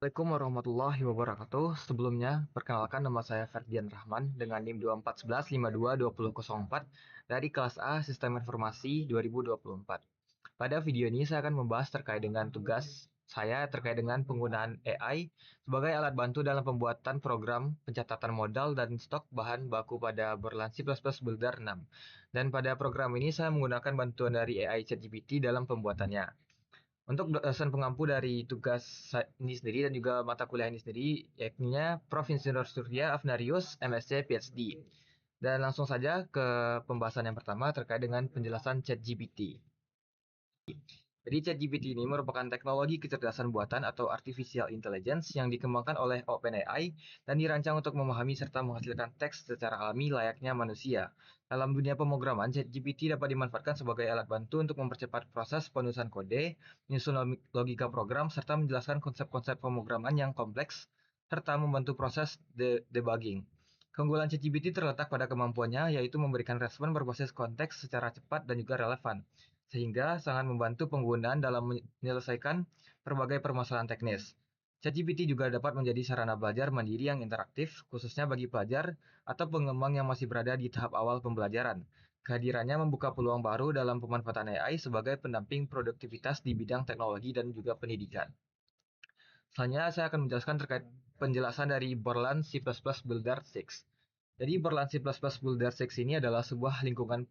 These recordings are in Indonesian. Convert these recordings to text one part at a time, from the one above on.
Assalamualaikum warahmatullahi wabarakatuh. Sebelumnya, perkenalkan nama saya Ferdian Rahman dengan NIM 2411522004 dari kelas A Sistem Informasi 2024. Pada video ini saya akan membahas terkait dengan tugas saya terkait dengan penggunaan AI sebagai alat bantu dalam pembuatan program pencatatan modal dan stok bahan baku pada Berlan C++ Builder 6. Dan pada program ini saya menggunakan bantuan dari AI ChatGPT dalam pembuatannya. Untuk dosen pengampu dari tugas ini sendiri dan juga mata kuliah ini sendiri, yakni Prof. Insinyur Surya Afnarius, MSc, PhD. Dan langsung saja ke pembahasan yang pertama terkait dengan penjelasan ChatGPT. Jadi ChatGPT ini merupakan teknologi kecerdasan buatan atau artificial intelligence yang dikembangkan oleh OpenAI dan dirancang untuk memahami serta menghasilkan teks secara alami layaknya manusia. Dalam dunia pemrograman, ChatGPT dapat dimanfaatkan sebagai alat bantu untuk mempercepat proses penulisan kode, menyusun logika program, serta menjelaskan konsep-konsep pemrograman yang kompleks, serta membantu proses debugging. Keunggulan ChatGPT terletak pada kemampuannya, yaitu memberikan respon berbasis konteks secara cepat dan juga relevan, sehingga sangat membantu penggunaan dalam menyelesaikan berbagai permasalahan teknis. ChatGPT juga dapat menjadi sarana belajar mandiri yang interaktif, khususnya bagi pelajar atau pengembang yang masih berada di tahap awal pembelajaran. Kehadirannya membuka peluang baru dalam pemanfaatan AI sebagai pendamping produktivitas di bidang teknologi dan juga pendidikan. Selanjutnya saya akan menjelaskan terkait penjelasan dari Borland C++ Builder 6. Jadi Borland C++ Builder 6 ini adalah sebuah lingkungan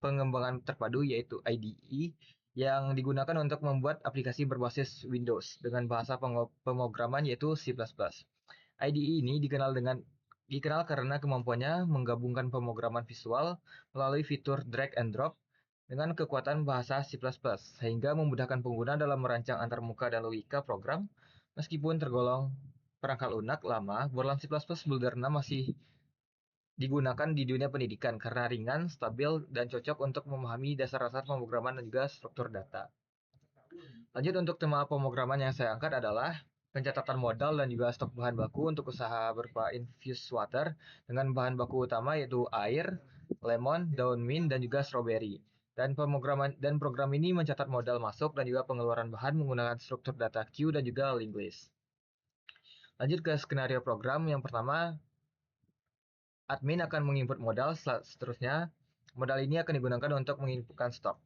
pengembangan terpadu yaitu IDE yang digunakan untuk membuat aplikasi berbasis Windows dengan bahasa pemrograman yaitu C++. IDE ini dikenal karena kemampuannya menggabungkan pemrograman visual melalui fitur drag and drop dengan kekuatan bahasa C++, sehingga memudahkan pengguna dalam merancang antarmuka dan logika program. Meskipun tergolong perangkat lunak lama, Borland C++ Builder 6 masih digunakan di dunia pendidikan karena ringan, stabil, dan cocok untuk memahami dasar-dasar pemrograman dan juga struktur data. Lanjut untuk tema pemrograman yang saya angkat adalah pencatatan modal dan juga stok bahan baku untuk usaha berupa infused water dengan bahan baku utama yaitu air, lemon, daun mint, dan juga strawberry. Dan program ini mencatat modal masuk dan juga pengeluaran bahan menggunakan struktur data queue dan juga linked list. Lanjut ke skenario program yang pertama, admin akan menginput modal, seterusnya modal ini akan digunakan untuk menginputkan stok.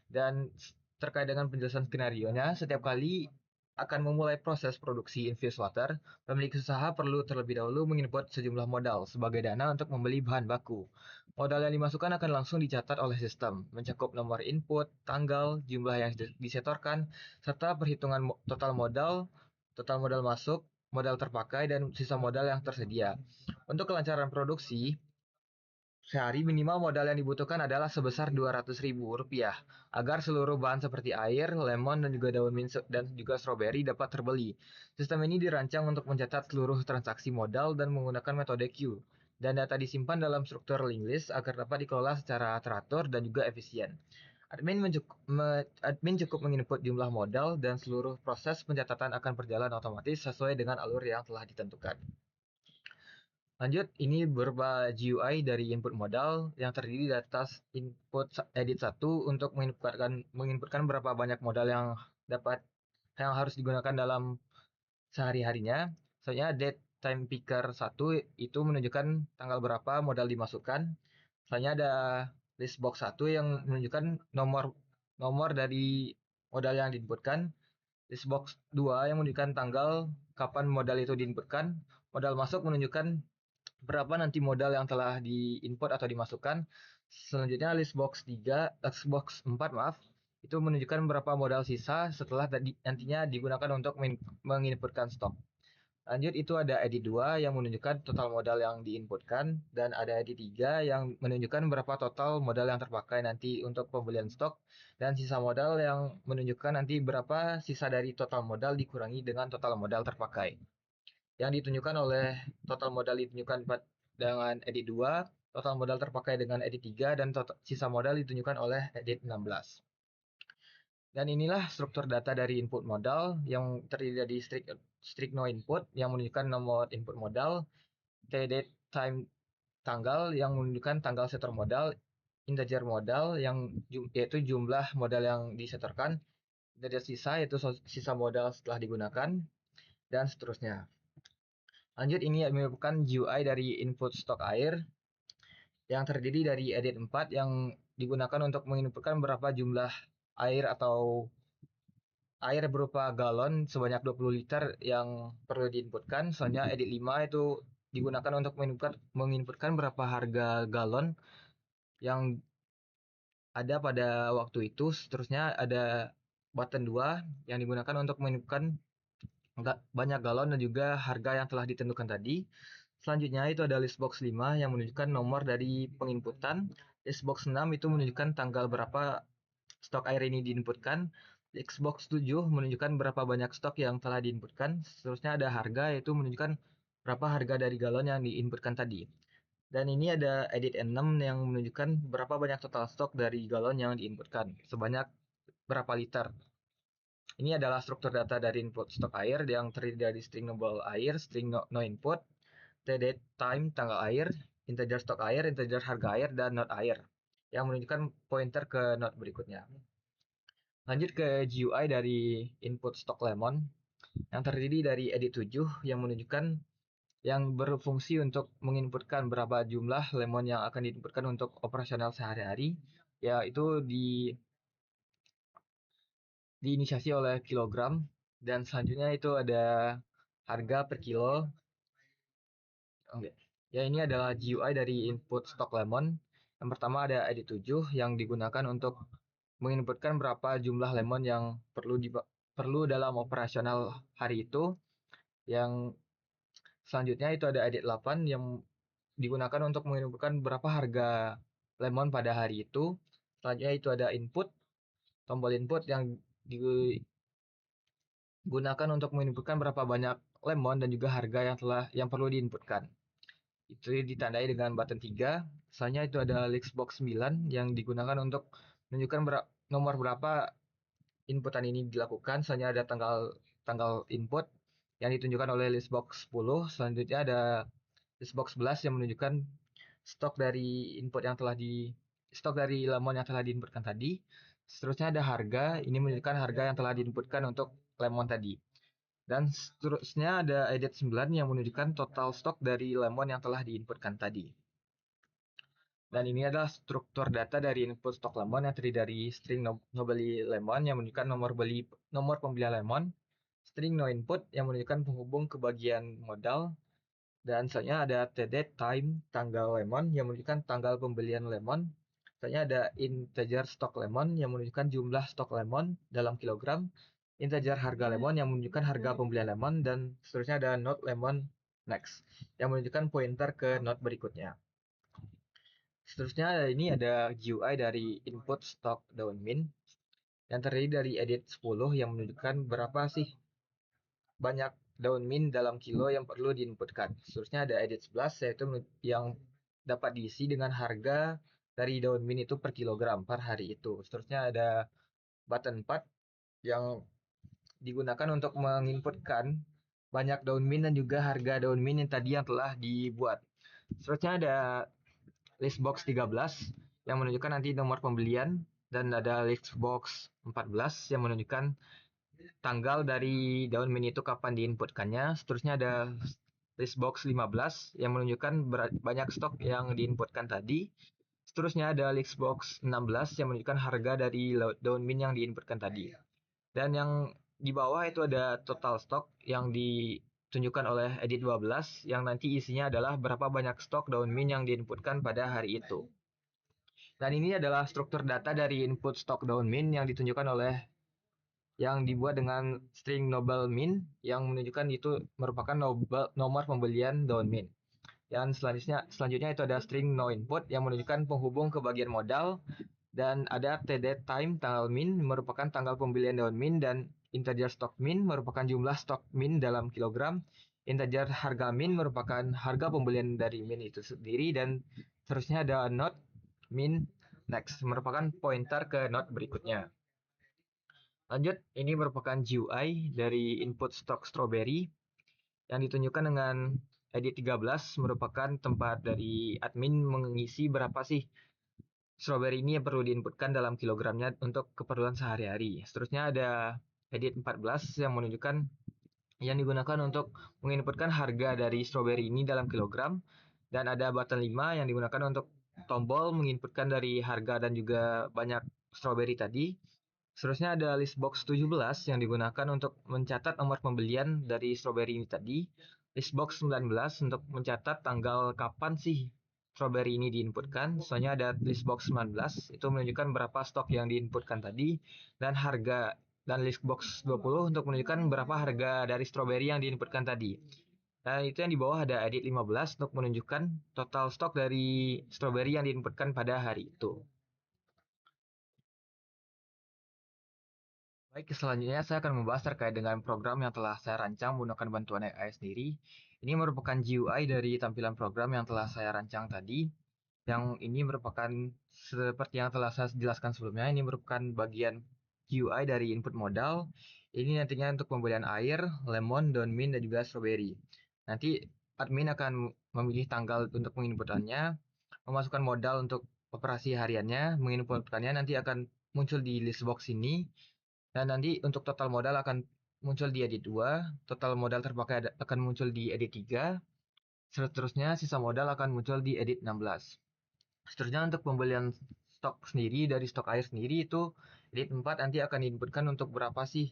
Dan terkait dengan penjelasan skenario-nya, setiap kali akan memulai proses produksi infused water, pemilik usaha perlu terlebih dahulu menginput sejumlah modal sebagai dana untuk membeli bahan baku. Modal yang dimasukkan akan langsung dicatat oleh sistem, mencakup nomor input, tanggal, jumlah yang disetorkan, serta perhitungan total modal masuk, modal terpakai, dan sisa modal yang tersedia. Untuk kelancaran produksi, sehari minimal modal yang dibutuhkan adalah sebesar Rp200.000 agar seluruh bahan seperti air, lemon, dan juga daun mint dan juga stroberi dapat terbeli. Sistem ini dirancang untuk mencatat seluruh transaksi modal dan menggunakan metode queue, dan data disimpan dalam struktur linked list agar dapat dikelola secara teratur dan juga efisien. Admin cukup menginput jumlah modal dan seluruh proses pencatatan akan berjalan otomatis sesuai dengan alur yang telah ditentukan. Lanjut, ini berupa GUI dari input modal yang terdiri atas input edit 1 untuk menginputkan berapa banyak modal yang harus digunakan dalam sehari-harinya. Soalnya date time picker 1 itu menunjukkan tanggal berapa modal dimasukkan. Soalnya ada list box 1 yang menunjukkan nomor nomor dari modal yang diinputkan. List box 2 yang menunjukkan tanggal kapan modal itu diinputkan. Modal masuk menunjukkan berapa nanti modal yang telah diinput atau dimasukkan. Selanjutnya list box 4 maaf, itu menunjukkan berapa modal sisa setelah nantinya digunakan untuk menginputkan stok. Lanjut itu ada edit 2 yang menunjukkan total modal yang diinputkan dan ada edit 3 yang menunjukkan berapa total modal yang terpakai nanti untuk pembelian stok dan sisa modal yang menunjukkan nanti berapa sisa dari total modal dikurangi dengan total modal terpakai. Yang ditunjukkan oleh total modal ditunjukkan dengan edit 2, total modal terpakai dengan edit 3, dan sisa modal ditunjukkan oleh edit 16. Dan inilah struktur data dari input modal yang terdiri dari strict no input yang menunjukkan nomor input modal, tdate time tanggal yang menunjukkan tanggal setor modal, integer modal yang yaitu jumlah modal yang disetorkan, dan sisa yaitu sisa modal setelah digunakan, dan seterusnya. Lanjut, ini merupakan GUI dari input stok air yang terdiri dari edit 4 yang digunakan untuk menginputkan berapa jumlah air atau air berupa galon sebanyak 20 liter yang perlu diinputkan. Soalnya edit 5 itu digunakan untuk menginputkan berapa harga galon yang ada pada waktu itu. Seterusnya ada button 2 yang digunakan untuk menginputkan banyak galon dan juga harga yang telah ditentukan tadi. Selanjutnya itu ada listbox 5 yang menunjukkan nomor dari penginputan. Listbox 6 itu menunjukkan tanggal berapa stok air ini diinputkan. Listbox 7 menunjukkan berapa banyak stok yang telah diinputkan. Seterusnya ada harga, yaitu menunjukkan berapa harga dari galon yang diinputkan tadi. Dan ini ada edit 6 yang menunjukkan berapa banyak total stok dari galon yang diinputkan, sebanyak berapa liter. Ini adalah struktur data dari input stok air yang terdiri dari string noble air, string no input, td time tanggal air, integer stok air, integer harga air, dan not air yang menunjukkan pointer ke not berikutnya. Lanjut ke GUI dari input stok lemon yang terdiri dari edit 7 yang menunjukkan yang berfungsi untuk menginputkan berapa jumlah lemon yang akan diinputkan untuk operasional sehari-hari, yaitu diinisiasi oleh kilogram, dan selanjutnya itu ada harga per kilo. Oke. Ya, ini adalah GUI dari input stok lemon. Yang pertama ada edit 7 yang digunakan untuk menginputkan berapa jumlah lemon yang perlu dalam operasional hari itu. Yang selanjutnya itu ada edit 8 yang digunakan untuk menginputkan berapa harga lemon pada hari itu. Selanjutnya itu ada input, tombol input yang digunakan untuk menginputkan berapa banyak lemon dan juga harga yang perlu diinputkan. Itu ditandai dengan button 3. Misalnya itu ada listbox 9 yang digunakan untuk menunjukkan nomor berapa inputan ini dilakukan. Misalnya ada tanggal input yang ditunjukkan oleh listbox 10. Selanjutnya ada listbox 11 yang menunjukkan stok dari input yang telah di stok dari lemon yang telah diinputkan tadi. Seterusnya ada harga, ini menunjukkan harga yang telah diinputkan untuk lemon tadi. Dan seterusnya ada edit 9 yang menunjukkan total stok dari lemon yang telah diinputkan tadi. Dan ini adalah struktur data dari input stok lemon yang terdiri dari string no beli lemon yang menunjukkan nomor pembelian lemon, string no input yang menunjukkan penghubung ke bagian modal, dan selanjutnya ada td time tanggal lemon yang menunjukkan tanggal pembelian lemon. Selanjutnya ada integer stok lemon yang menunjukkan jumlah stok lemon dalam kilogram, integer harga lemon yang menunjukkan harga pembelian lemon, dan seterusnya ada not lemon next yang menunjukkan pointer ke not berikutnya. Seterusnya ini ada GUI dari input stok daun min yang terdiri dari edit 10 yang menunjukkan berapa sih banyak daun min dalam kilo yang perlu diinputkan. Seterusnya ada edit 11 yaitu yang dapat diisi dengan harga dari daun min itu per kilogram per hari itu. Seterusnya ada button 4 yang digunakan untuk menginputkan banyak daun min dan juga harga daun min yang tadi yang telah dibuat. Seterusnya ada listbox 13 yang menunjukkan nanti nomor pembelian, dan ada listbox 14 yang menunjukkan tanggal dari daun min itu kapan diinputkannya. Seterusnya ada listbox 15 yang menunjukkan banyak stok yang diinputkan tadi. Seterusnya ada listbox 16 yang menunjukkan harga dari daun min yang diinputkan tadi. Dan yang di bawah itu ada total stok yang ditunjukkan oleh edit 12 yang nanti isinya adalah berapa banyak stok daun min yang diinputkan pada hari itu. Dan ini adalah struktur data dari input stok daun min yang ditunjukkan oleh yang dibuat dengan string noble min yang menunjukkan itu merupakan nomor pembelian daun min. Dan selanjutnya itu ada string no input yang menunjukkan penghubung ke bagian modal, dan ada td time tanggal min merupakan tanggal pembelian daun min, dan integer stock min merupakan jumlah stok min dalam kilogram, integer harga min merupakan harga pembelian dari min itu sendiri, dan seterusnya ada not min next merupakan pointer ke not berikutnya. Lanjut, ini merupakan GUI dari input stok strawberry yang ditunjukkan dengan edit 13 merupakan tempat dari admin mengisi berapa sih strawberry ini yang perlu diinputkan dalam kilogramnya untuk keperluan sehari-hari. Seterusnya ada edit 14 yang menunjukkan yang digunakan untuk menginputkan harga dari strawberry ini dalam kilogram, dan ada button 5 yang digunakan untuk tombol menginputkan dari harga dan juga banyak strawberry tadi. Seterusnya ada list box 17 yang digunakan untuk mencatat nomor pembelian dari strawberry ini tadi. List box 19 untuk mencatat tanggal kapan sih strawberry ini diinputkan. Soalnya ada list box 19 itu menunjukkan berapa stok yang diinputkan tadi dan harga, dan list box 20 untuk menunjukkan berapa harga dari strawberry yang diinputkan tadi. Dan itu yang di bawah ada edit 15 untuk menunjukkan total stok dari strawberry yang diinputkan pada hari itu. Baik, selanjutnya saya akan membahas terkait dengan program yang telah saya rancang menggunakan bantuan AI sendiri. Ini merupakan GUI dari tampilan program yang telah saya rancang tadi. Yang ini merupakan seperti yang telah saya jelaskan sebelumnya, ini merupakan bagian GUI dari input modal. Ini nantinya untuk pembelian air, lemon, daun mint, dan juga strawberry. Nanti admin akan memilih tanggal untuk menginputannya, memasukkan modal untuk operasi hariannya, menginputkannya nanti akan muncul di list box ini. Dan nanti untuk total modal akan muncul di edit 2, total modal terpakai akan muncul di edit 3, seterusnya sisa modal akan muncul di edit 16. Seterusnya untuk pembelian stok sendiri dari stok air sendiri itu edit 4 nanti akan diinputkan untuk berapa sih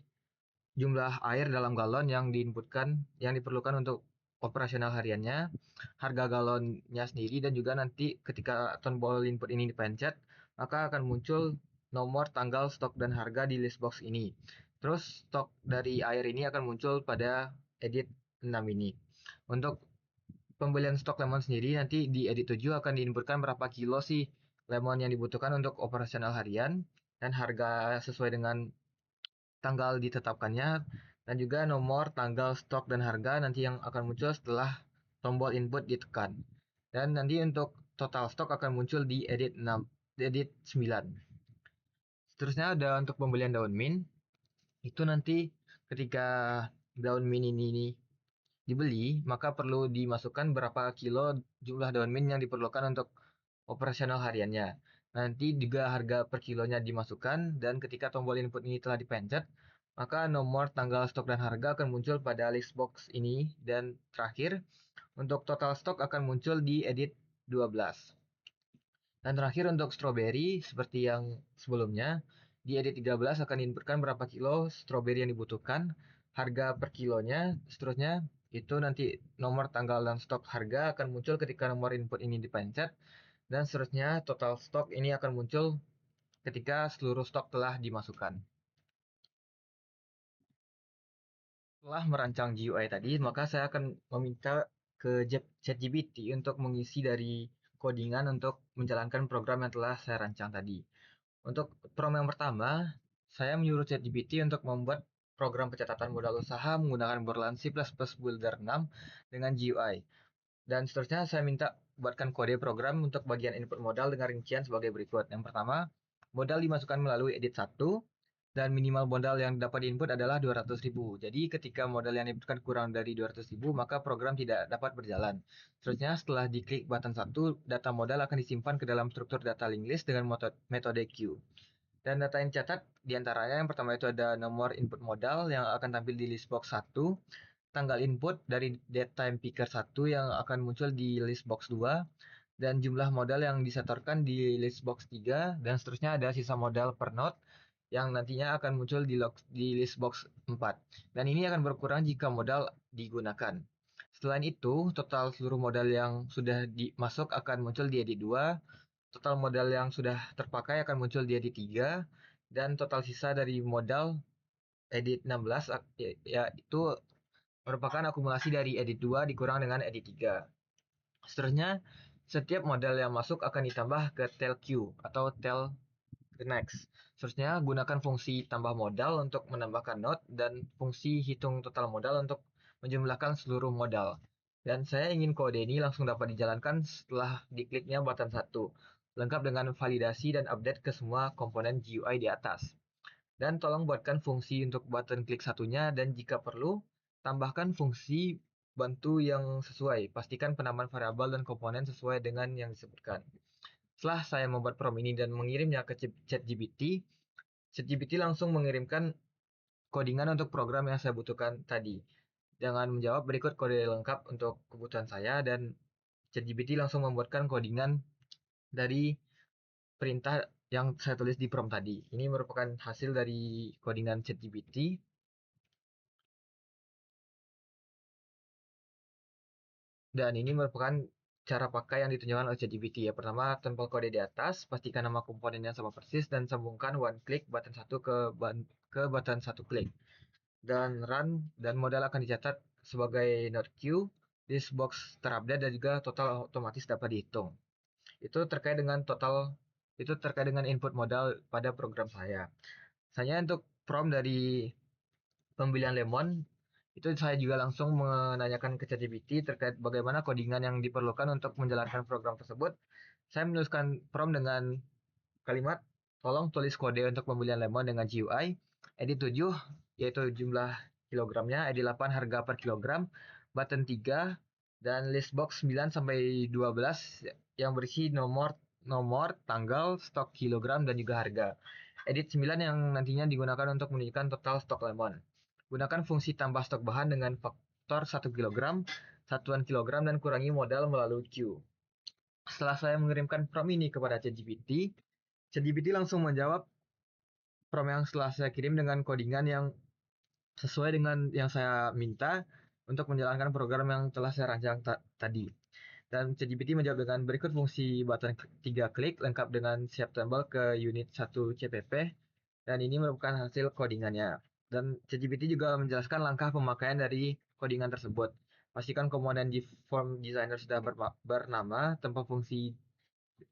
jumlah air dalam galon yang diinputkan yang diperlukan untuk operasional hariannya, harga galonnya sendiri, dan juga nanti ketika tombol input ini dipencet, maka akan muncul nomor, tanggal, stok, dan harga di list box ini. Terus stok dari air ini akan muncul pada edit 6 ini. Untuk pembelian stok lemon sendiri nanti di edit 7 akan diinputkan berapa kilo sih lemon yang dibutuhkan untuk operasional harian dan harga sesuai dengan tanggal ditetapkannya, dan juga nomor, tanggal, stok, dan harga nanti yang akan muncul setelah tombol input ditekan. Dan nanti untuk total stok akan muncul di edit 6, di edit 9. Seterusnya ada untuk pembelian daun mint. Itu nanti ketika daun mint ini dibeli, maka perlu dimasukkan berapa kilo jumlah daun mint yang diperlukan untuk operasional hariannya. Nanti juga harga per kilonya dimasukkan, dan ketika tombol input ini telah dipencet, maka nomor, tanggal, stok, dan harga akan muncul pada list box ini. Dan terakhir, untuk total stok akan muncul di edit 12. Dan terakhir untuk strawberry, seperti yang sebelumnya, di edit 13 akan diinputkan berapa kilo strawberry yang dibutuhkan, harga per kilonya, seterusnya itu nanti nomor, tanggal, dan stok harga akan muncul ketika nomor input ini dipencet, dan seterusnya total stok ini akan muncul ketika seluruh stok telah dimasukkan. Setelah merancang GUI tadi, maka saya akan meminta ke ChatGPT untuk mengisi dari codingan untuk menjalankan program yang telah saya rancang tadi. Untuk prompt yang pertama, saya menyuruh ChatGPT untuk membuat program pencatatan modal usaha menggunakan Borland C++ Builder 6 dengan GUI. Dan seterusnya saya minta buatkan kode program untuk bagian input modal dengan rincian sebagai berikut. Yang pertama, modal dimasukkan melalui edit 1, dan minimal modal yang dapat diinput adalah 200.000. Jadi ketika modal yang diinputkan kurang dari 200.000, maka program tidak dapat berjalan. Seterusnya setelah diklik button 1, data modal akan disimpan ke dalam struktur data linked list dengan metode queue. Dan data yang dicatat diantaranya yang pertama itu ada nomor input modal yang akan tampil di list box 1, tanggal input dari datetime picker 1 yang akan muncul di list box 2, dan jumlah modal yang disetorkan di list box 3, dan seterusnya ada sisa modal per node yang nantinya akan muncul di list box 4. Dan ini akan berkurang jika modal digunakan. Selain itu, total seluruh modal yang sudah dimasuk akan muncul di edit 2, total modal yang sudah terpakai akan muncul di edit 3, dan total sisa dari modal edit 16 yaitu merupakan akumulasi dari edit 2 dikurang dengan edit 3. Seterusnya, setiap modal yang masuk akan ditambah ke tail queue atau tail next. Seterusnya, gunakan fungsi tambah modal untuk menambahkan node dan fungsi hitung total modal untuk menjumlahkan seluruh modal. Dan saya ingin kode ini langsung dapat dijalankan setelah dikliknya button 1, lengkap dengan validasi dan update ke semua komponen GUI di atas. Dan tolong buatkan fungsi untuk button klik satunya, dan jika perlu, tambahkan fungsi bantu yang sesuai. Pastikan penambahan variabel dan komponen sesuai dengan yang disebutkan. Setelah saya membuat prompt ini dan mengirimnya ke ChatGPT, ChatGPT langsung mengirimkan codingan untuk program yang saya butuhkan tadi. dengan menjawab berikut kode lengkap untuk kebutuhan saya, dan ChatGPT langsung membuatkan codingan dari perintah yang saya tulis di prompt tadi. Ini merupakan hasil dari codingan ChatGPT. Dan ini merupakan cara pakai yang ditunjukkan oleh ChatGPT ya. Pertama, tempel kode di atas, pastikan nama komponennya sama persis, dan sambungkan one click button 1 ke button 1 klik. Dan run, dan modal akan dicatat sebagai node queue, list box terupdate, dan juga total otomatis dapat dihitung. Itu terkait dengan input modal pada program saya. Saya untuk prompt dari pembelian lemon, itu saya juga langsung menanyakan ke ChatGPT terkait bagaimana codingan yang diperlukan untuk menjalankan program tersebut. Saya menuliskan prompt dengan kalimat, tolong tulis kode untuk pembelian lemon dengan GUI, edit 7, yaitu jumlah kilogramnya, edit 8 harga per kilogram, button 3, dan list box 9 sampai 12 yang berisi nomor, tanggal, stok kilogram, dan juga harga. Edit 9 yang nantinya digunakan untuk menunjukkan total stok lemon. Gunakan fungsi tambah stok bahan dengan faktor 1 kg, satuan kilogram, dan kurangi modal melalui Q. Setelah saya mengirimkan prompt ini kepada ChatGPT, ChatGPT langsung menjawab prompt yang setelah saya kirim dengan codingan yang sesuai dengan yang saya minta untuk menjalankan program yang telah saya rancang tadi. Dan ChatGPT menjawab dengan berikut fungsi button 3 klik lengkap dengan siap tempel ke unit 1 CPP, dan ini merupakan hasil codingannya. Dan ChatGPT juga menjelaskan langkah pemakaian dari codingan tersebut. Pastikan komponen di form designer sudah bernama, tempel fungsi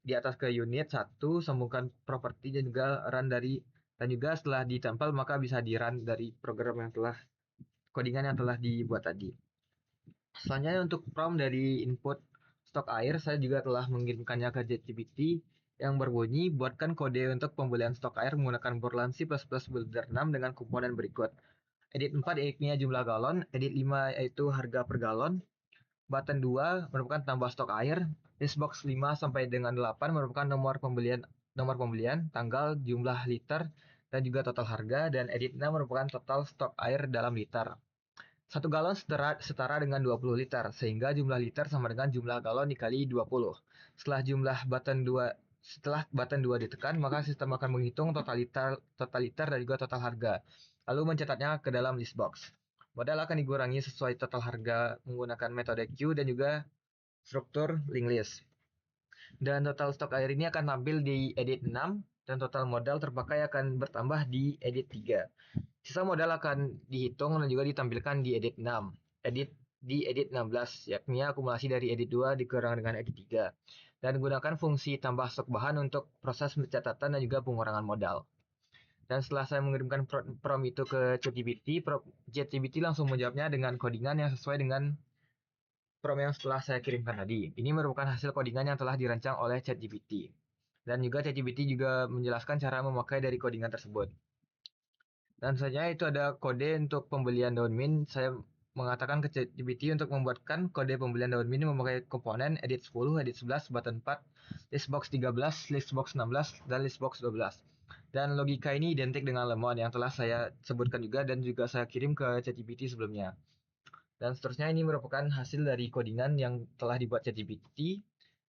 di atas ke unit 1, sambungkan properti, dan juga run dari, dan juga setelah ditempel maka bisa di run dari program yang telah codingan yang telah dibuat tadi. Selanjutnya untuk prompt dari input stok air, saya juga telah mengirimkannya ke ChatGPT yang berbunyi, buatkan kode untuk pembelian stok air menggunakan Borland C++ Builder 6 dengan komponen berikut. Edit 4 yaitu jumlah galon, edit 5 yaitu harga per galon, button 2 merupakan tambah stok air, listbox 5 sampai dengan 8 merupakan nomor pembelian, tanggal, jumlah liter, dan juga total harga, dan edit 6 merupakan total stok air dalam liter. 1 galon setara dengan 20 liter, sehingga jumlah liter sama dengan jumlah galon dikali 20. Setelah button 2 ditekan, maka sistem akan menghitung total liter dan juga total harga, lalu mencatatnya ke dalam list box. Modal akan dikurangi sesuai total harga menggunakan metode Q dan juga struktur linked list. Dan total stok air ini akan tampil di edit 6, dan total modal terpakai akan bertambah di edit 3. Sisa modal akan dihitung dan juga ditampilkan di edit 6. Di edit 16, yakni akumulasi dari edit 2 dikurang dengan edit 3. Dan gunakan fungsi tambah stok bahan untuk proses pencatatan dan juga pengurangan modal. Dan setelah saya mengirimkan prompt itu ke ChatGPT langsung menjawabnya dengan codingan yang sesuai dengan prompt yang setelah saya kirimkan tadi. Ini merupakan hasil codingan yang telah dirancang oleh ChatGPT. Dan juga ChatGPT juga menjelaskan cara memakai dari codingan tersebut. Dan saja itu ada kode untuk pembelian daun mint. Saya mengatakan ke ChatGPT untuk membuatkan kode pembelian daun mint memakai komponen edit 10, edit 11, button 4, listbox 13, listbox 16, dan listbox 12. Dan logika ini identik dengan lemon yang telah saya sebutkan juga dan juga saya kirim ke ChatGPT sebelumnya. Dan seterusnya ini merupakan hasil dari codingan yang telah dibuat ChatGPT,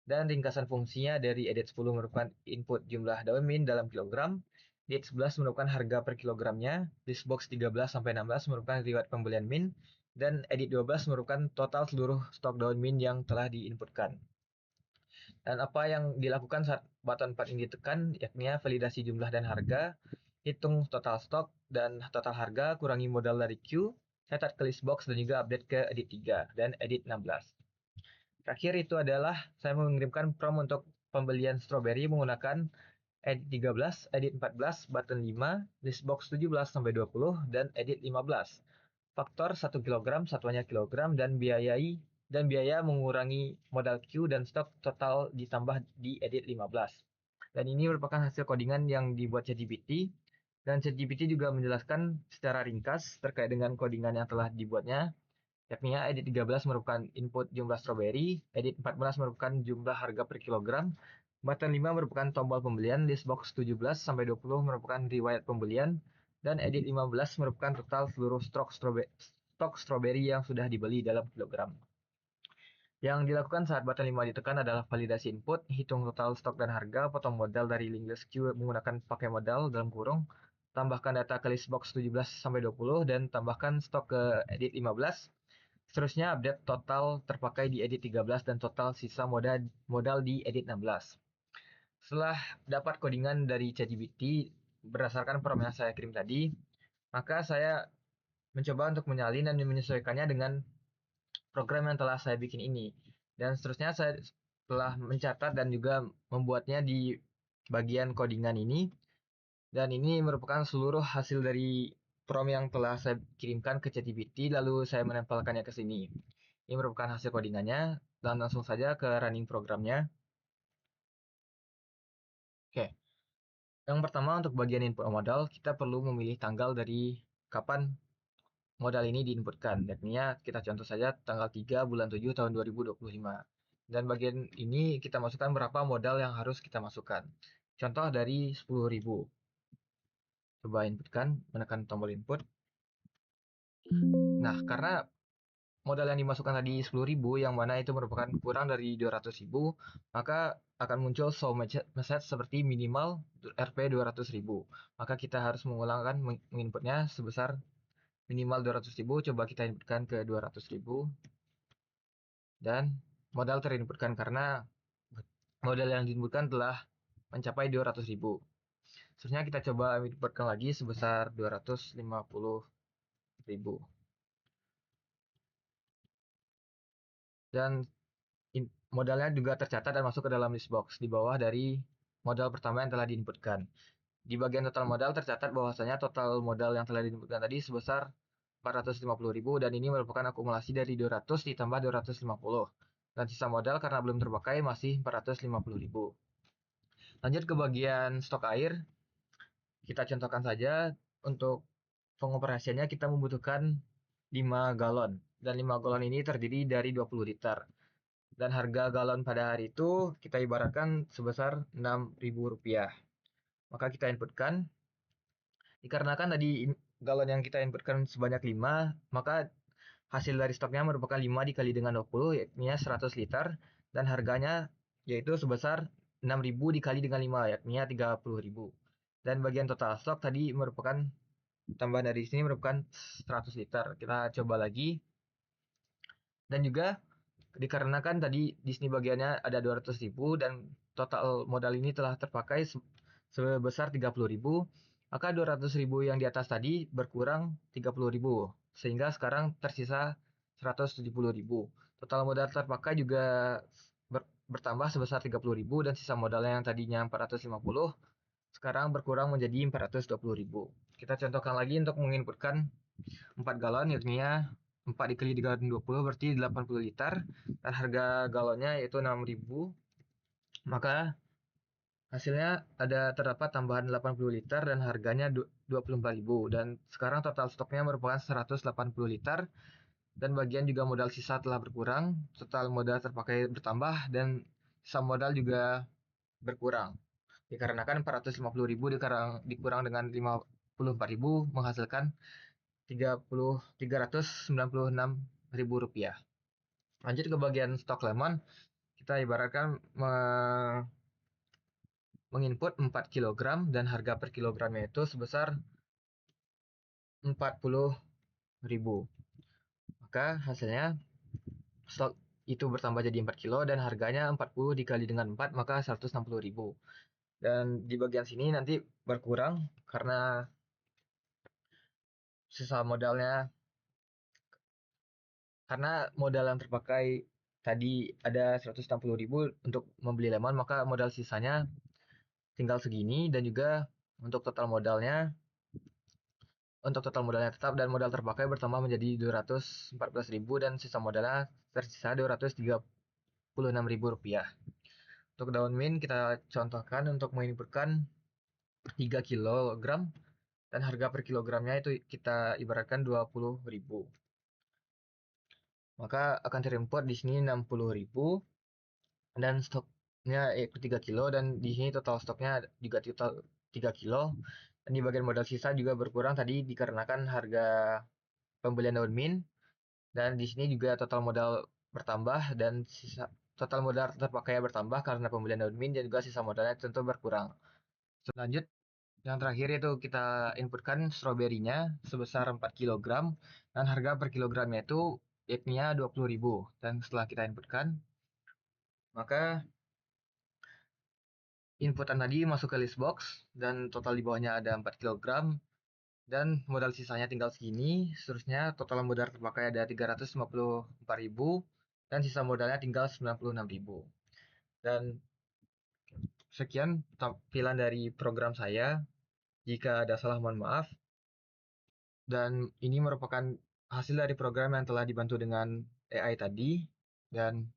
dan ringkasan fungsinya dari edit 10 merupakan input jumlah daun mint dalam kilogram, edit 11 merupakan harga per kilogramnya, listbox 13 sampai 16 merupakan riwayat pembelian mint, dan edit 12 merupakan total seluruh stok daun mint yang telah diinputkan. Dan apa yang dilakukan saat button 4 ini ditekan, yakni validasi jumlah dan harga, hitung total stok dan total harga, kurangi modal dari Q, catat ke listbox, dan juga update ke edit 3 dan edit 16. Terakhir itu adalah saya mengirimkan prompt untuk pembelian strawberry menggunakan edit 13, edit 14, button 5, listbox 17 sampai 20, dan edit 15. Faktor 1 kg, satuannya kilogram, dan biaya mengurangi modal Q dan stok total ditambah di edit 15. Dan ini merupakan hasil codingan yang dibuat ChatGPT, dan ChatGPT juga menjelaskan secara ringkas terkait dengan codingan yang telah dibuatnya, yakni edit 13 merupakan input jumlah strawberry, edit 14 merupakan jumlah harga per kilogram, button 5 merupakan tombol pembelian, listbox 17 sampai 20 merupakan riwayat pembelian, dan edit 15 merupakan total seluruh stok stroberi yang sudah dibeli dalam kilogram. Yang dilakukan saat button 5 ditekan adalah validasi input, hitung total stok dan harga, potong modal dari Lingless Queue menggunakan pakai modal dalam kurung, tambahkan data ke listbox 17-20 dan tambahkan stok ke edit 15. Seterusnya update total terpakai di edit 13 dan total sisa modal di edit 16. Setelah dapat codingan dari ChatGPT berdasarkan prompt yang saya kirim tadi, maka saya mencoba untuk menyalin dan menyesuaikannya dengan program yang telah saya bikin ini. Dan seterusnya saya telah mencatat dan juga membuatnya di bagian codingan ini. Dan ini merupakan seluruh hasil dari prompt yang telah saya kirimkan ke ChatGPT, lalu saya menempelkannya ke sini. Ini merupakan hasil codingannya, dan langsung saja ke running programnya. Oke, yang pertama untuk bagian input modal, kita perlu memilih tanggal dari kapan modal ini diinputkan. Yakni kita contoh saja tanggal 3 bulan 7 tahun 2025. Dan bagian ini kita masukkan berapa modal yang harus kita masukkan. Contoh dari 10.000. Coba inputkan, menekan tombol input. Nah, karena modal yang dimasukkan tadi 10.000 yang mana itu merupakan kurang dari 200.000, maka akan muncul show message seperti minimal Rp 200.000. Maka kita harus mengulangkan menginputnya sebesar minimal 200.000. Coba kita inputkan ke 200.000 dan modal terinputkan karena modal yang diinputkan telah mencapai 200.000. Seterusnya kita coba inputkan lagi sebesar 250.000. Dan modalnya juga tercatat dan masuk ke dalam list box di bawah dari modal pertama yang telah diinputkan. Di bagian total modal tercatat bahwasanya total modal yang telah diinputkan tadi sebesar 450.000 dan ini merupakan akumulasi dari 200 ditambah 250. Dan sisa modal karena belum terpakai masih 450.000. Lanjut ke bagian stok air. Kita contohkan saja untuk pengoperasiannya kita membutuhkan 5 galon. Dan 5 galon ini terdiri dari 20 liter. Dan harga galon pada hari itu kita ibaratkan sebesar Rp6.000. Maka kita inputkan. Dikarenakan tadi galon yang kita inputkan sebanyak 5, maka hasil dari stoknya merupakan 5 dikali dengan 20, yakni 100 liter. Dan harganya yaitu sebesar 6.000 dikali dengan 5, yakni 30.000. Dan bagian total stok tadi merupakan tambahan dari sini merupakan 100 liter. Kita coba lagi. Dan juga dikarenakan tadi di sini bagiannya ada 200.000 dan total modal ini telah terpakai sebesar 30.000, maka 200.000 yang di atas tadi berkurang 30.000 sehingga sekarang tersisa 170.000. Total modal terpakai juga bertambah sebesar 30.000 dan sisa modalnya yang tadinya 450 sekarang berkurang menjadi 420.000. Kita contohkan lagi untuk menginputkan 4 galon, yakni 4 dikali dengan 20 berarti 80 liter dan harga galonnya yaitu 6.000. Maka hasilnya terdapat tambahan 80 liter dan harganya 24.000 dan sekarang total stoknya merupakan 180 liter dan bagian juga modal sisa telah berkurang, total modal terpakai bertambah dan sisa modal juga berkurang. Dikarenakan 450.000 dikurang dengan 54.000 menghasilkan Rp396.000. Lanjut ke bagian stok lemon, kita ibaratkan menginput 4 kg dan harga per kilogramnya itu sebesar 40.000. Maka hasilnya stok itu bertambah jadi 4 kilo dan harganya 40 dikali dengan 4 maka 160.000. Dan di bagian sini nanti berkurang karena sisa modalnya, karena modal yang terpakai tadi ada 160.000 untuk membeli lemon, maka modal sisanya tinggal segini dan juga untuk total modalnya tetap dan modal terpakai bertambah menjadi 214.000 dan sisa modalnya tersisa Rp236.000. Untuk daun mint kita contohkan untuk menginputkan 3 kg dan harga per kilogramnya itu kita ibaratkan 20.000. Maka akan terinput di sini 60.000 dan stoknya yaitu 3 kilo dan di sini total stoknya juga total 3 kilo. Dan di bagian modal sisa juga berkurang tadi dikarenakan harga pembelian daun min, dan di sini juga total modal bertambah dan sisa total modal terpakai bertambah karena pembelian daun min dan juga sisa modalnya tentu berkurang. Selanjut, yang terakhir itu kita inputkan stroberinya sebesar 4 kilogram dan harga per kilogramnya itu yakni 20.000. Dan setelah kita inputkan, maka inputan tadi masuk ke list box dan total di bawahnya ada 4 kilogram dan modal sisanya tinggal segini. Seterusnya total modal terpakai ada 354.000 dan sisa modalnya tinggal 96.000. Dan sekian tampilan dari program saya. Jika ada salah mohon maaf. Dan ini merupakan hasil dari program yang telah dibantu dengan AI tadi. Dan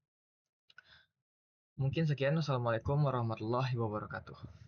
mungkin sekian. Wassalamualaikum warahmatullahi wabarakatuh.